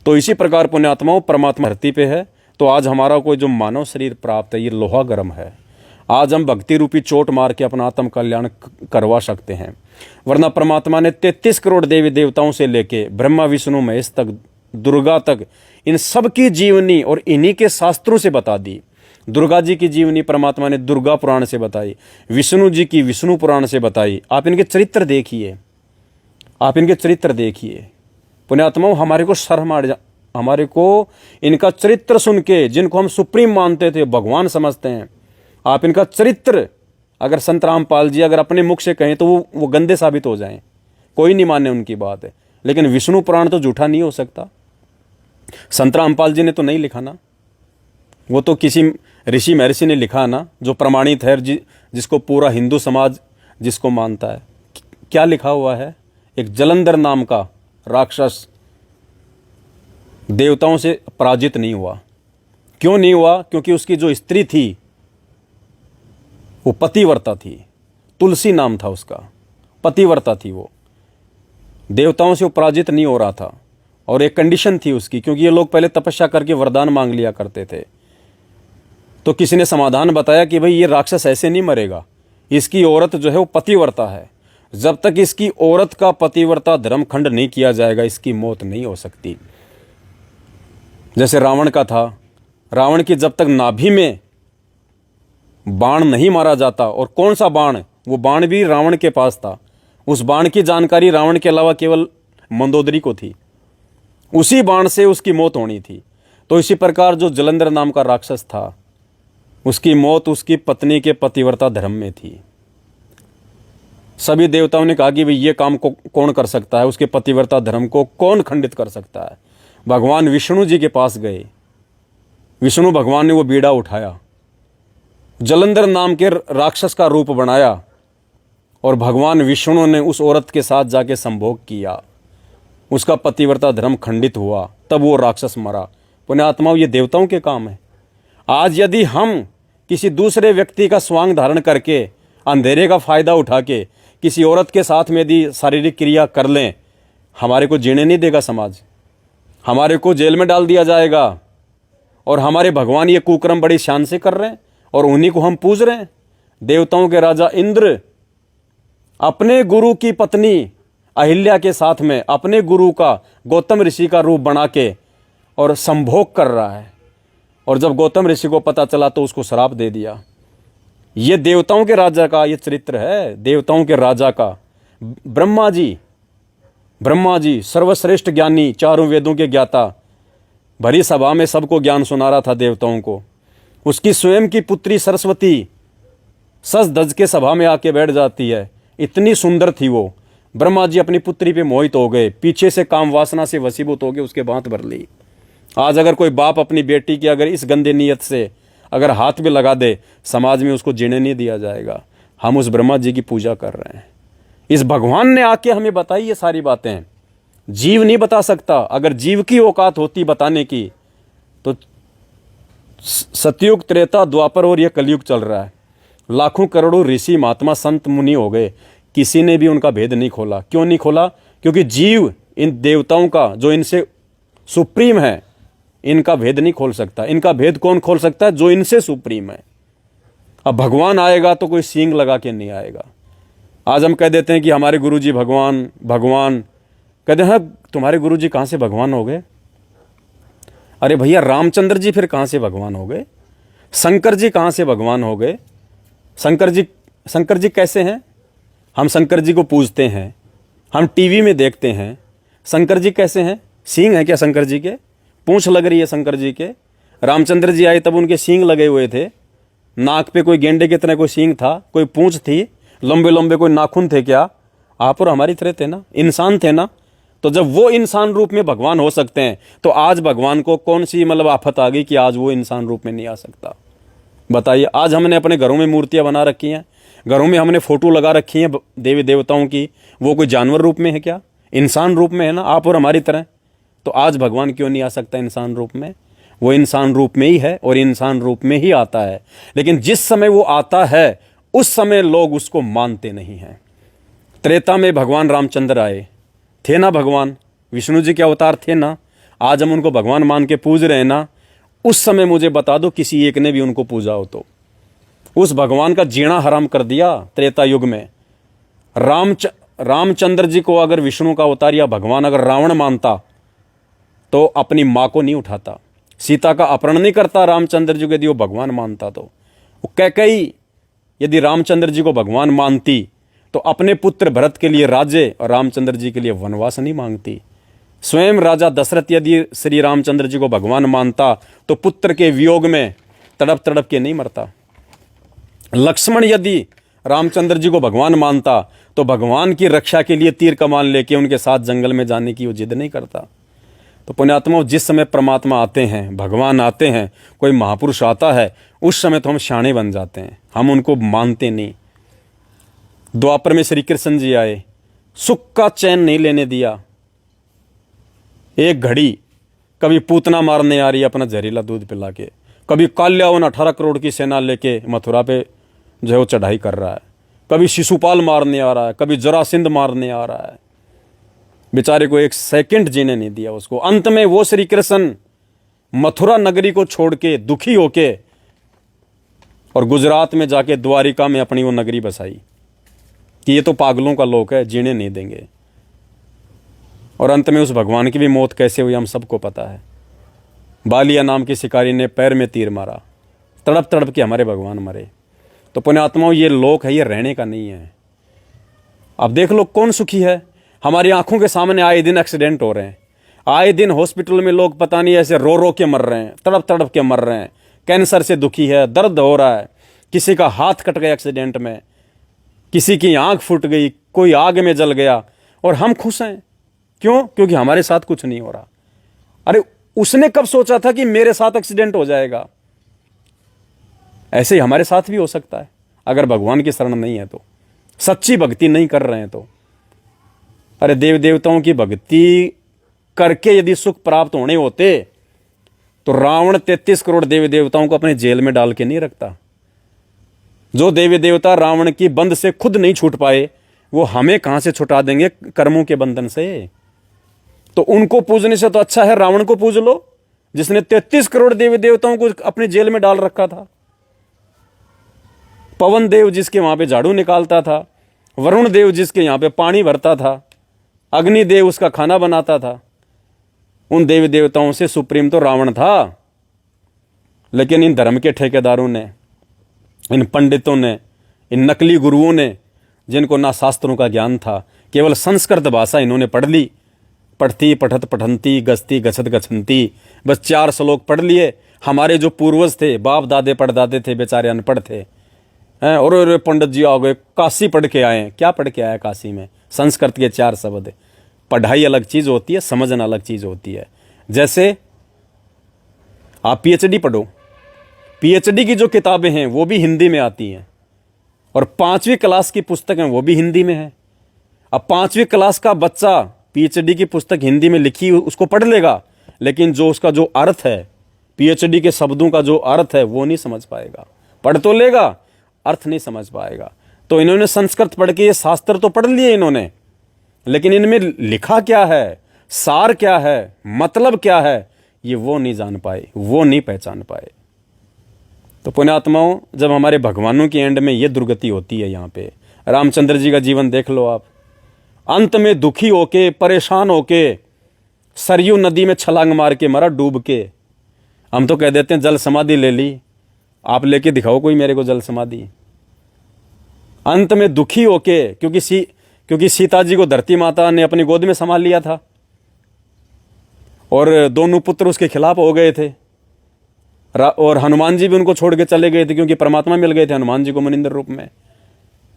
तो इसी प्रकार पुण्यात्माओं, परमात्मा धरती पे है, तो आज हमारा कोई जो मानव शरीर प्राप्त है, ये लोहा गर्म है। आज हम भक्ति रूपी चोट मार के अपना आत्म कल्याण करवा सकते हैं, वरना परमात्मा ने 33 करोड़ देवी देवताओं से लेके ब्रह्मा विष्णु महेश तक, दुर्गा तक, इन सब की जीवनी और इन्हीं के शास्त्रों से बता दी। दुर्गा जी की जीवनी परमात्मा ने दुर्गा पुराण से बताई, विष्णु जी की विष्णु पुराण से बताई। आप इनके चरित्र देखिए, आप इनके चरित्र देखिए पुण्यात्माओं। हमारे को इनका चरित्र सुन के, जिनको हम सुप्रीम मानते थे, भगवान समझते हैं, आप इनका चरित्र अगर संत रामपाल जी अगर अपने मुख से कहें तो वो गंदे साबित हो जाएं, कोई नहीं माने उनकी बात है। लेकिन विष्णु पुराण तो झूठा नहीं हो सकता। संत रामपाल जी ने तो नहीं लिखा ना, वो तो किसी ऋषि महर्षि ने लिखा ना, जो प्रमाणित है, जिसको पूरा हिंदू समाज जिसको मानता है। क्या लिखा हुआ है? एक जलंधर नाम का राक्षस देवताओं से पराजित नहीं हुआ। क्यों नहीं हुआ? क्योंकि उसकी जो स्त्री थी वो पतिव्रता थी, तुलसी नाम था उसका, पतिव्रता थी वो। देवताओं से वो पराजित नहीं हो रहा था, और एक कंडीशन थी उसकी, क्योंकि ये लोग पहले तपस्या करके वरदान मांग लिया करते थे। तो किसी ने समाधान बताया कि भाई ये राक्षस ऐसे नहीं मरेगा, इसकी औरत जो है वो पतिव्रता है, जब तक इसकी औरत का पतिव्रता धर्म खंड नहीं किया जाएगा इसकी मौत नहीं हो सकती। जैसे रावण का था, रावण की जब तक नाभि में बाण नहीं मारा जाता, और कौन सा बाण, वो बाण भी रावण के पास था, उस बाण की जानकारी रावण के अलावा केवल मंदोदरी को थी, उसी बाण से उसकी मौत होनी थी। तो इसी प्रकार जो जलंधर नाम का राक्षस था, उसकी मौत उसकी पत्नी के पतिव्रता धर्म में थी। सभी देवताओं ने कहा कि भाई ये काम को कौन कर सकता है, उसके पतिव्रता धर्म को कौन खंडित कर सकता है। भगवान विष्णु जी के पास गए, विष्णु भगवान ने वो बीड़ा उठाया, जलंधर नाम के राक्षस का रूप बनाया, और भगवान विष्णु ने उस औरत के साथ जाके संभोग किया, उसका पतिव्रता धर्म खंडित हुआ, तब वो राक्षस मरा। पुण्यात्माओं, ये देवताओं के काम है। आज यदि हम किसी दूसरे व्यक्ति का स्वांग धारण करके, अंधेरे का फायदा उठा के किसी औरत के साथ में यदि शारीरिक क्रिया कर लें, हमारे को जीने नहीं देगा समाज, हमारे को जेल में डाल दिया जाएगा। और हमारे भगवान ये कुकर्म बड़ी शान से कर रहे हैं, और उन्हीं को हम पूज रहे हैं। देवताओं के राजा इंद्र अपने गुरु की पत्नी अहिल्या के साथ में अपने गुरु का गौतम ऋषि का रूप बना के और संभोग कर रहा है, और जब गौतम ऋषि को पता चला तो उसको श्राप दे दिया। ये देवताओं के राजा का ये चरित्र है, देवताओं के राजा का। ब्रह्मा जी सर्वश्रेष्ठ ज्ञानी, चारों वेदों के ज्ञाता, भरी सभा में सबको ज्ञान सुना रहा था देवताओं को। उसकी स्वयं की पुत्री सरस्वती सज धज के सभा में आके बैठ जाती है, इतनी सुंदर थी वो। ब्रह्मा जी अपनी पुत्री पे मोहित हो गए, पीछे से काम वासना से वशीभूत हो गए, उसके बात भर ली। आज अगर कोई बाप अपनी बेटी की अगर इस गंदे नीयत से अगर हाथ भी लगा दे, समाज में उसको जीने नहीं दिया जाएगा। हम उस ब्रह्मा जी की पूजा कर रहे हैं। इस भगवान ने आके हमें बताई ये सारी बातें, जीव नहीं बता सकता। अगर जीव की औकात होती बताने की तो सतयुग, त्रेता, द्वापर और ये कलयुग चल रहा है, लाखों करोड़ों ऋषि महात्मा संत मुनि हो गए, किसी ने भी उनका भेद नहीं खोला। क्यों नहीं खोला? क्योंकि जीव इन देवताओं का जो इनसे सुप्रीम है, इनका भेद नहीं खोल सकता। इनका भेद कौन खोल सकता है? जो इनसे सुप्रीम है। अब भगवान आएगा तो कोई सींग लगा के नहीं आएगा। आज हम कह देते हैं कि हमारे गुरुजी भगवान भगवान, कहते हैं तुम्हारे गुरुजी कहाँ से भगवान हो गए? अरे भैया, रामचंद्र जी फिर कहाँ से भगवान हो गए? शंकर जी कहाँ से भगवान हो गए? शंकर जी कैसे हैं? हम शंकर जी को पूजते हैं, हम टीवी में देखते हैं। शंकर जी कैसे हैं? सींग है क्या शंकर जी के? पूंछ लग रही है शंकर जी के? रामचंद्र जी आए तब उनके सींग लगे हुए थे, नाक पे कोई गेंडे की तरह कोई सींग था, कोई पूंछ थी, लंबे लंबे कोई नाखून थे क्या? आप और हमारी तरह थे ना, इंसान थे ना। तो जब वो इंसान रूप में भगवान हो सकते हैं, तो आज भगवान को कौन सी आफत आ गई कि आज वो इंसान रूप में नहीं आ सकता? बताइए। आज हमने अपने घरों में मूर्तियां बना रखी हैं, घरों में हमने फोटो लगा रखी हैं देवी देवताओं की, वो कोई जानवर रूप में है क्या? इंसान रूप में है ना, आप और हमारी तरह। तो आज भगवान क्यों नहीं आ सकता इंसान रूप में? वो इंसान रूप में ही है और इंसान रूप में ही आता है। लेकिन जिस समय वो आता है उस समय लोग उसको मानते नहीं हैं। त्रेता में भगवान रामचंद्र आए थे ना, भगवान विष्णु जी के अवतार थे ना। आज हम उनको भगवान मान के पूज रहे हैं ना, उस समय मुझे बता दो किसी एक ने भी उनको पूजा हो तो। उस भगवान का जीना हराम कर दिया त्रेता युग में। रामचंद्र जी को अगर विष्णु का अवतार या भगवान अगर रावण मानता तो अपनी माँ को नहीं उठाता, सीता का अपहरण नहीं करता रामचंद्र जी को, यदि वो भगवान मानता तो। वो कैकेयी यदि रामचंद्र जी को भगवान मानती तो अपने पुत्र भरत के लिए राज्य और रामचंद्र जी के लिए वनवास नहीं मांगती। स्वयं राजा दशरथ यदि श्री रामचंद्र जी को भगवान मानता तो पुत्र के वियोग में तड़प तड़प के नहीं मरता। लक्ष्मण यदि रामचंद्र जी को भगवान मानता तो भगवान की रक्षा के लिए तीर कमान लेके उनके साथ जंगल में जाने की वो जिद नहीं करता। तो पुण्यात्माओं, जिस समय परमात्मा आते हैं, भगवान आते हैं, कोई महापुरुष आता है, उस समय तो हम शाणे बन जाते हैं, हम उनको मानते नहीं। द्वापर में श्री कृष्ण जी आए, सुख का चैन नहीं लेने दिया। एक घड़ी कभी पूतना मारने आ रही है अपना जहरीला दूध पिला के, कभी काल्यावन 18 करोड़ की सेना लेके मथुरा पे जो है वो चढ़ाई कर रहा है, कभी शिशुपाल मारने आ रहा है, कभी जरासिंध मारने आ रहा है। बेचारे को एक सेकंड जीने नहीं दिया उसको। अंत में वो श्री कृष्ण मथुरा नगरी को छोड़ के दुखी होके और गुजरात में जाके द्वारिका में अपनी वो नगरी बसाई कि ये तो पागलों का लोक है, जीने नहीं देंगे। और अंत में उस भगवान की भी मौत कैसे हुई हम सबको पता है। बालिया नाम की शिकारी ने पैर में तीर मारा, तड़प तड़प के हमारे भगवान मरे। तो पुण्यात्माओं, ये लोक है, ये रहने का नहीं है। अब देख लो कौन सुखी है। हमारी आंखों के सामने आए दिन एक्सीडेंट हो रहे हैं, आए दिन हॉस्पिटल में लोग पता नहीं ऐसे रो रो के मर रहे हैं, तड़प तड़प के मर रहे हैं। कैंसर से दुखी है, दर्द हो रहा है, किसी का हाथ कट गया एक्सीडेंट में, किसी की आंख फूट गई, कोई आग में जल गया, और हम खुश हैं। क्यों? क्योंकि हमारे साथ कुछ नहीं हो रहा। अरे उसने कब सोचा था कि मेरे साथ एक्सीडेंट हो जाएगा? ऐसे ही हमारे साथ भी हो सकता है अगर भगवान की शरण नहीं है तो, सच्ची भक्ति नहीं कर रहे हैं तो। अरे देव देवताओं की भक्ति करके यदि सुख प्राप्त होने होते तो रावण 33 करोड़ देवी देवताओं को अपने जेल में डाल के नहीं रखता। जो देवी देवता रावण की बंद से खुद नहीं छूट पाए, वो हमें कहां से छुटा देंगे कर्मों के बंधन से? तो उनको पूजने से तो अच्छा है रावण को पूज लो, जिसने 33 करोड़ देवी देवताओं को अपने जेल में डाल रखा था। पवन देव जिसके वहां पे झाड़ू निकालता था, वरुण देव जिसके यहां पे पानी भरता था, अग्नि देव उसका खाना बनाता था। उन देवी देवताओं से सुप्रीम तो रावण था। लेकिन इन धर्म के ठेकेदारों ने, इन पंडितों ने, इन नकली गुरुओं ने, जिनको ना शास्त्रों का ज्ञान था, केवल संस्कृत भाषा इन्होंने पढ़ ली। पढ़ती पठत पठंती गछती गछत गछंती, बस 4 श्लोक पढ़ लिए। हमारे जो पूर्वज थे, बाप दादे पढ़दादे थे, बेचारे अनपढ़ थे। और पंडित जी आ गए, काशी पढ़ के आए। क्या पढ़ के आया काशी में? संस्कृत के 4 शब्द। पढ़ाई अलग चीज़ होती है, समझना अलग चीज़ होती है। जैसे आप पीएचडी पढ़ो, पीएचडी की जो किताबें हैं वो भी हिंदी में आती हैं, और 5वीं क्लास की पुस्तक है वो भी हिंदी में है। अब 5वीं क्लास का बच्चा पीएचडी की पुस्तक हिंदी में लिखी उसको पढ़ लेगा, लेकिन जो उसका जो अर्थ है, पीएचडी के शब्दों का जो अर्थ है वो नहीं समझ पाएगा। पढ़ तो लेगा, अर्थ नहीं समझ पाएगा। तो इन्होंने संस्कृत पढ़ के ये शास्त्र तो पढ़ लिए इन्होंने, लेकिन इनमें लिखा क्या है, सार क्या है, मतलब क्या है, ये वो नहीं जान पाए, वो नहीं पहचान पाए। तो पुण्यात्माओं, जब हमारे भगवानों की एंड में ये दुर्गति होती है, यहाँ पे रामचंद्र जी का जीवन देख लो आप। अंत में दुखी होके, परेशान होके सरयू नदी में छलांग मार के मरा, डूब के। हम तो कह देते हैं जल समाधि ले ली, आप लेके दिखाओ कोई मेरे को जल समाधि। अंत में दुखी होके, क्योंकि सीता जी को धरती माता ने अपनी गोद में संभाल लिया था, और दोनों पुत्र उसके खिलाफ हो गए थे, और हनुमान जी भी उनको छोड़ के चले गए थे, क्योंकि परमात्मा मिल गए थे हनुमान जी को मनिंदर रूप में।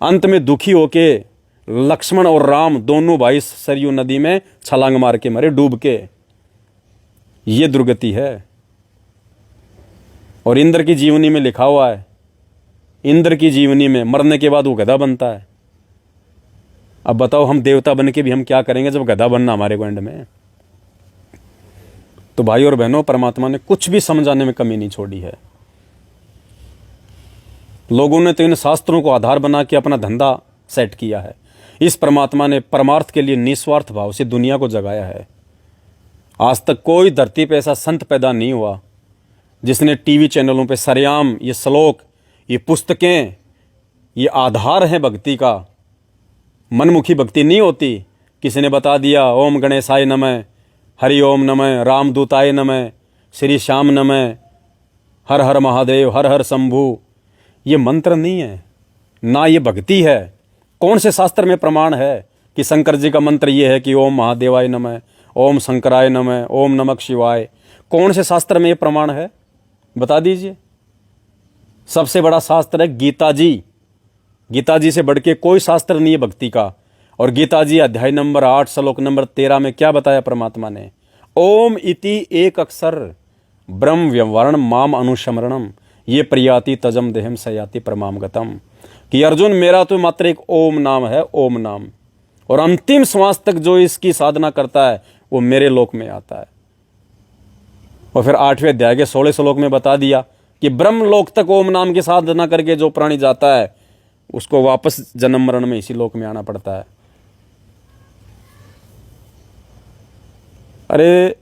अंत में दुखी होके लक्ष्मण और राम दोनों भाई सरयू नदी में छलांग मार के मरे, डूब के। ये दुर्गति है। और इंद्र की जीवनी में लिखा हुआ है, इंद्र की जीवनी में मरने के बाद वो गधा बनता है। अब बताओ, हम देवता बन के भी हम क्या करेंगे जब गधा बनना हमारे को एंड में? तो भाई और बहनों, परमात्मा ने कुछ भी समझाने में कमी नहीं छोड़ी है। लोगों ने तो इन शास्त्रों को आधार बना के अपना धंधा सेट किया है। इस परमात्मा ने परमार्थ के लिए निस्वार्थ भाव से दुनिया को जगाया है। आज तक कोई धरती पे ऐसा संत पैदा नहीं हुआ जिसने टीवी चैनलों पे सरेआम ये श्लोक, ये पुस्तकें, ये आधार हैं भक्ति का। मनमुखी भक्ति नहीं होती। किसी ने बता दिया ओम गणेशाय नमः, हरि ओम नमः, रामदूताय नमः, श्री श्याम नमः, हर हर महादेव, हर हर शंभु, ये मंत्र नहीं है, ना ये भक्ति है। कौन से शास्त्र में प्रमाण है कि शंकर जी का मंत्र ये है कि ओम महादेवाय नमः, ओम शंकराय नमः, ओम नमः शिवाय? कौन से शास्त्र में ये प्रमाण है? बता दीजिए। सबसे बड़ा शास्त्र है गीता जी। गीता जी से बढ़ के कोई शास्त्र नहीं है भक्ति का। और गीता जी अध्याय नंबर 8 श्लोक नंबर 13 में क्या बताया परमात्मा ने? ओम इति एक अक्षर ब्रह्म व्यवरण माम अनुस्मरणम ये प्रियाति तजम देहम सयाति परमाम गतम। कि अर्जुन, मेरा तो मात्र एक ओम नाम है, ओम नाम, और अंतिम श्वास तक जो इसकी साधना करता है वो मेरे लोक में आता है। और फिर 8वें अध्याय के 16 श्लोक में बता दिया कि ब्रह्म लोक तक ओम नाम की साधना करके जो प्राणी जाता है उसको वापस जन्म मरण में इसी लोक में आना पड़ता है। अरे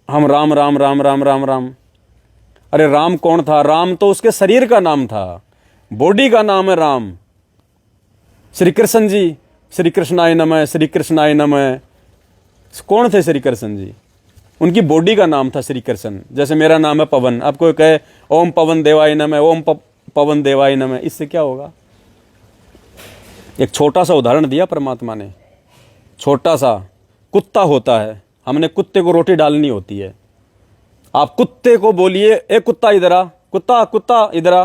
हम राम राम राम राम राम राम, अरे राम कौन था? राम तो उसके शरीर का नाम था, बॉडी का नाम है राम। श्री कृष्ण जी, श्री कृष्णाय नमः, श्री कृष्णाय नमः, कौन थे श्री कृष्ण जी? उनकी बॉडी का नाम था श्री कृष्ण। जैसे मेरा नाम है पवन, अब कोई कहे ओम पवन देवाय नमः, ओम पवन देवाय नमः, इससे क्या होगा? एक छोटा सा उदाहरण दिया परमात्मा ने। छोटा सा कुत्ता होता है, हमने कुत्ते को रोटी डालनी होती है। आप कुत्ते को बोलिए ए कुत्ता इधर आ, कुत्ता कुत्ता इधर आ,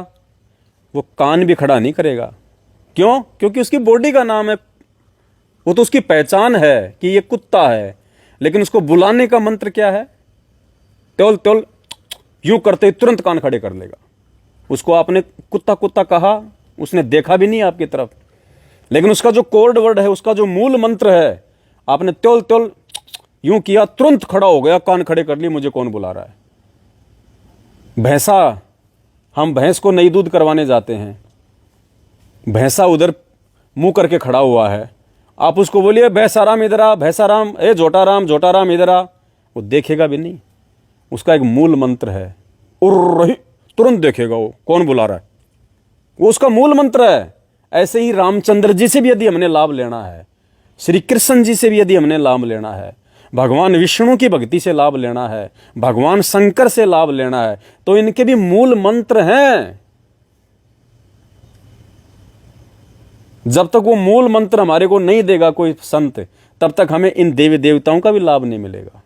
वो कान भी खड़ा नहीं करेगा। क्यों? क्योंकि उसकी बॉडी का नाम है, वो तो उसकी पहचान है कि ये कुत्ता है। लेकिन उसको बुलाने का मंत्र क्या है? त्योल त्योल यूं करते ही तुरंत कान खड़े कर लेगा। उसको आपने कुत्ता कुत्ता कहा, उसने देखा भी नहीं आपकी तरफ, लेकिन उसका जो कोड वर्ड है, उसका जो मूल मंत्र है, आपने त्योल त्योल यूं किया, तुरंत खड़ा हो गया, कान खड़े कर लिए, मुझे कौन बुला रहा है। भैंसा, हम भैंस को नई दूध करवाने जाते हैं, भैंसा उधर मुंह करके खड़ा हुआ है, आप उसको बोलिए भैंसाराम इधर आ, भैंसाराम, ए जोटाराम इधर आ, वो देखेगा भी नहीं। उसका एक मूल मंत्र है, उर्र, तुरंत देखेगा वो कौन बुला रहा है, वो उसका मूल मंत्र है। ऐसे ही रामचंद्र जी से भी यदि हमने लाभ लेना है, श्री कृष्ण जी से भी यदि हमने लाभ लेना है, भगवान विष्णु की भक्ति से लाभ लेना है, भगवान शंकर से लाभ लेना है, तो इनके भी मूल मंत्र हैं। जब तक वो मूल मंत्र हमारे को नहीं देगा कोई संत, तब तक हमें इन देवी देवताओं का भी लाभ नहीं मिलेगा।